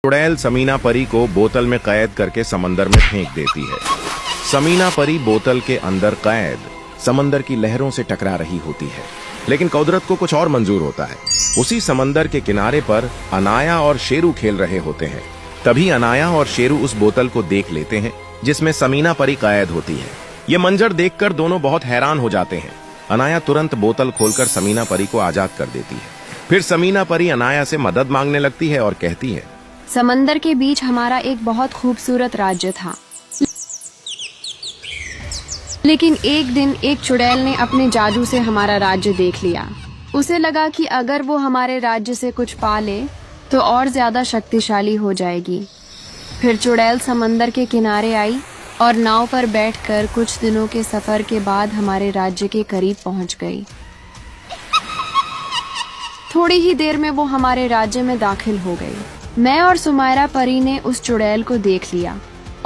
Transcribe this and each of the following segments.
चुड़ैल समीना परी को बोतल में कैद करके समंदर में फेंक देती है। समीना परी बोतल के अंदर कैद समंदर की लहरों से टकरा रही होती है, लेकिन कुदरत को कुछ और मंजूर होता है। उसी समंदर के किनारे पर अनाया और शेरू खेल रहे होते हैं। तभी अनाया और शेरू उस बोतल को देख लेते हैं जिसमें समीना परी कैद होती है। ये मंजर देखकर दोनों बहुत हैरान हो जाते हैं। अनाया तुरंत बोतल खोलकर समीना परी को आजाद कर देती है। फिर समीना परी अनाया से मदद मांगने लगती है और कहती है, समंदर के बीच हमारा एक बहुत खूबसूरत राज्य था, लेकिन एक दिन एक चुड़ैल ने अपने जादू से हमारा राज्य देख लिया। उसे लगा कि अगर वो हमारे राज्य से कुछ पा ले तो और ज्यादा शक्तिशाली हो जाएगी। फिर चुड़ैल समंदर के किनारे आई और नाव पर बैठकर कुछ दिनों के सफर के बाद हमारे राज्य के करीब पहुंच गई। थोड़ी ही देर में वो हमारे राज्य में दाखिल हो गई। मैं और सुमायरा परी ने उस चुड़ैल को देख लिया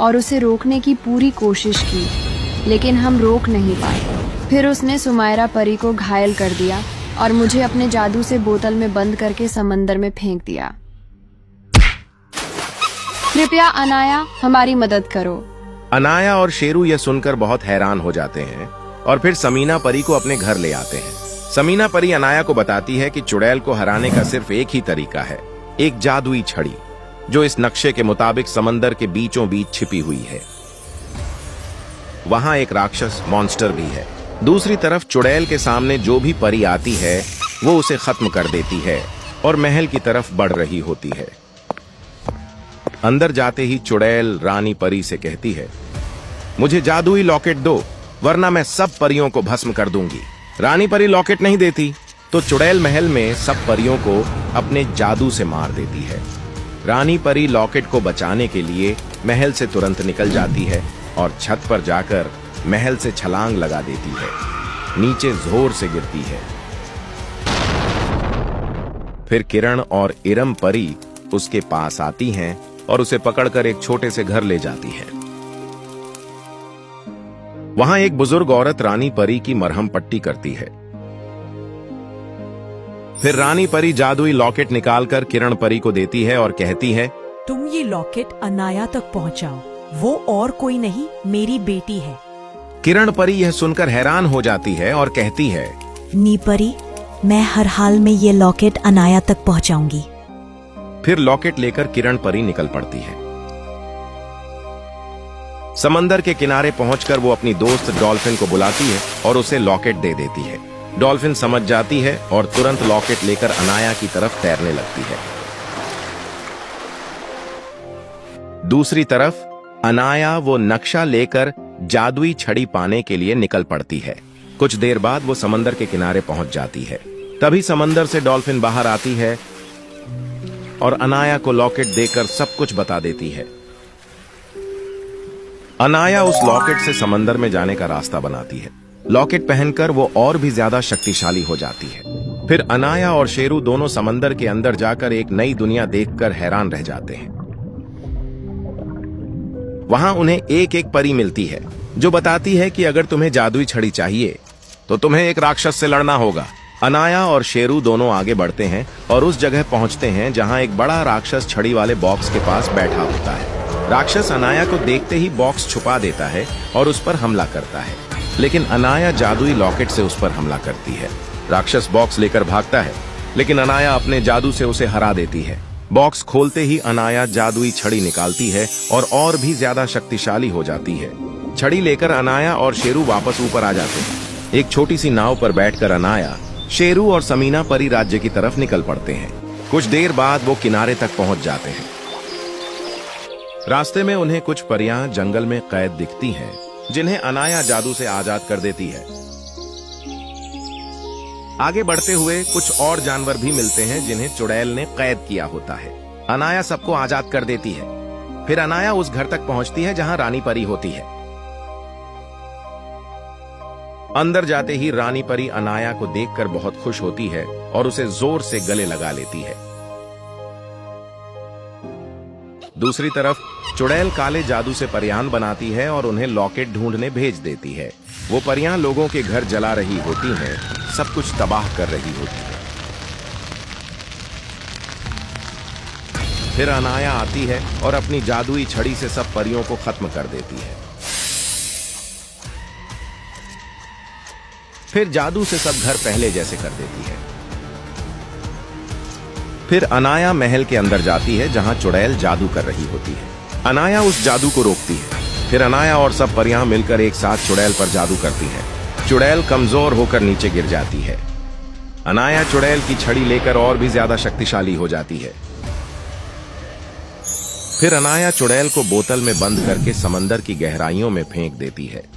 और उसे रोकने की पूरी कोशिश की, लेकिन हम रोक नहीं पाए। फिर उसने सुमायरा परी को घायल कर दिया और मुझे अपने जादू से बोतल में बंद करके समंदर में फेंक दिया। कृपया अनाया, हमारी मदद करो। अनाया और शेरू यह सुनकर बहुत हैरान हो जाते हैं और फिर समीना परी को अपने घर ले आते हैं। समीना परी अनाया को बताती है कि चुड़ैल को हराने का सिर्फ एक ही तरीका है, एक जादुई छड़ी जो इस नक्शे के मुताबिक समंदर के बीचों बीच छिपी हुई है। वहां एक राक्षस मॉन्स्टर भी है। दूसरी तरफ चुड़ैल के सामने जो भी परी आती है वो उसे खत्म कर देती है और महल की तरफ बढ़ रही होती है। अंदर जाते ही चुड़ैल रानी परी से कहती है, मुझे जादुई लॉकेट दो वरना मैं सब परियों को भस्म कर दूंगी। रानी परी लॉकेट नहीं देती तो चुड़ैल महल में सब परियों को अपने जादू से मार देती है। रानी परी लॉकेट को बचाने के लिए महल से तुरंत निकल जाती है और छत पर जाकर महल से छलांग लगा देती है। नीचे जोर से गिरती है। फिर किरण और इरम परी उसके पास आती हैं और उसे पकड़कर एक छोटे से घर ले जाती है। वहां एक बुजुर्ग औरत रानी परी की मरहम पट्टी करती है। फिर रानी परी जादुई लॉकेट निकालकर किरण परी को देती है और कहती है, तुम ये लॉकेट अनाया तक पहुंचाओ, वो और कोई नहीं मेरी बेटी है। किरण परी यह सुनकर हैरान हो जाती है और कहती है, नी परी, मैं हर हाल में ये लॉकेट अनाया तक पहुंचाऊंगी। फिर लॉकेट लेकर किरण परी निकल पड़ती है। समंदर के किनारे पहुंचकर वो अपनी दोस्त डॉल्फिन को बुलाती है और उसे लॉकेट दे देती है। डॉल्फिन समझ जाती है और तुरंत लॉकेट लेकर अनाया की तरफ तैरने लगती है। दूसरी तरफ अनाया वो नक्शा लेकर जादुई छड़ी पाने के लिए निकल पड़ती है। कुछ देर बाद वो समंदर के किनारे पहुंच जाती है। तभी समंदर से डॉल्फिन बाहर आती है और अनाया को लॉकेट देकर सब कुछ बता देती है। अनाया उस लॉकेट से समंदर में जाने का रास्ता बनाती है। लॉकेट पहनकर वो और भी ज्यादा शक्तिशाली हो जाती है। फिर अनाया और शेरू दोनों समंदर के अंदर जाकर एक नई दुनिया देखकर हैरान रह जाते हैं। वहां उन्हें एक एक परी मिलती है जो बताती है कि अगर तुम्हें जादुई छड़ी चाहिए तो तुम्हें एक राक्षस से लड़ना होगा। अनाया और शेरू दोनों आगे बढ़ते हैं और उस जगह पहुंचते हैं जहां एक बड़ा राक्षस छड़ी वाले बॉक्स के पास बैठा होता है। राक्षस अनाया को देखते ही बॉक्स छुपा देता है और उस पर हमला करता है, लेकिन अनाया जादुई लॉकेट से उस पर हमला करती है। राक्षस बॉक्स लेकर भागता है, लेकिन अनाया अपने जादू से उसे हरा देती है। बॉक्स खोलते ही अनाया जादुई छड़ी निकालती है और भी ज्यादा शक्तिशाली हो जाती है। छड़ी लेकर अनाया और शेरू वापस ऊपर आ जाते हैं। एक छोटी सी नाव पर बैठकर अनाया, शेरू और समीना परी राज्य की तरफ निकल पड़ते हैं। कुछ देर बाद वो किनारे तक पहुंच जाते हैं। रास्ते में उन्हें कुछ परियां जंगल में कैद दिखती हैं, जिन्हें अनाया जादू से आजाद कर देती है। आगे बढ़ते हुए कुछ और जानवर भी मिलते हैं जिन्हें चुड़ैल ने कैद किया होता है। अनाया सबको आजाद कर देती है। फिर अनाया उस घर तक पहुंचती है जहां रानी परी होती है। अंदर जाते ही रानी परी अनाया को देखकर बहुत खुश होती है और उसे जोर से गले लगा लेती है। दूसरी तरफ चुड़ैल काले जादू से परियां बनाती है और उन्हें लॉकेट ढूंढने भेज देती है। वो परियां लोगों के घर जला रही होती हैं, सब कुछ तबाह कर रही होती है। फिर अनाया आती है और अपनी जादुई छड़ी से सब परियों को खत्म कर देती है। फिर जादू से सब घर पहले जैसे कर देती है। फिर अनाया महल के अंदर जाती है जहां चुड़ैल जादू कर रही होती है। अनाया उस जादू को रोकती है। फिर अनाया और सब परियां मिलकर एक साथ चुड़ैल पर जादू करती है। चुड़ैल कमजोर होकर नीचे गिर जाती है। अनाया चुड़ैल की छड़ी लेकर और भी ज्यादा शक्तिशाली हो जाती है। फिर अनाया चुड़ैल को बोतल में बंद करके समंदर की गहराइयों में फेंक देती है।